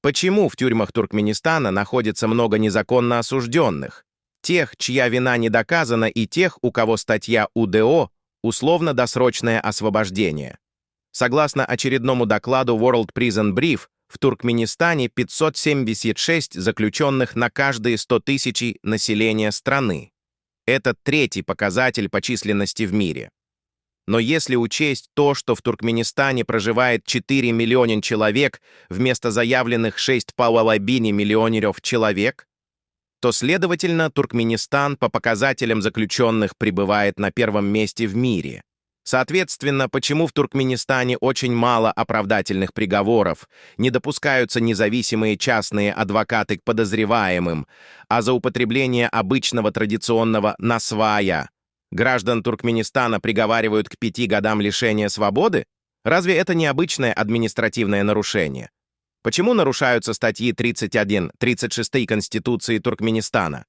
Почему в тюрьмах Туркменистана находится много незаконно осужденных? Тех, чья вина не доказана, и тех, у кого статья УДО условно-досрочное освобождение. Согласно очередному докладу World Prison Brief, в Туркменистане 576 заключенных на каждые 100 тысяч населения страны. Это третий показатель по численности в мире. Но если учесть то, что в Туркменистане проживает 4 миллиона человек вместо заявленных 6,5 миллионов человек, то, следовательно, Туркменистан по показателям заключенных пребывает на первом месте в мире. Соответственно, почему в Туркменистане очень мало оправдательных приговоров, не допускаются независимые частные адвокаты к подозреваемым, а за употребление обычного традиционного насвая граждан Туркменистана приговаривают к 5 годам лишения свободы? Разве это не обычное административное нарушение? Почему нарушаются статьи 31-36 Конституции Туркменистана?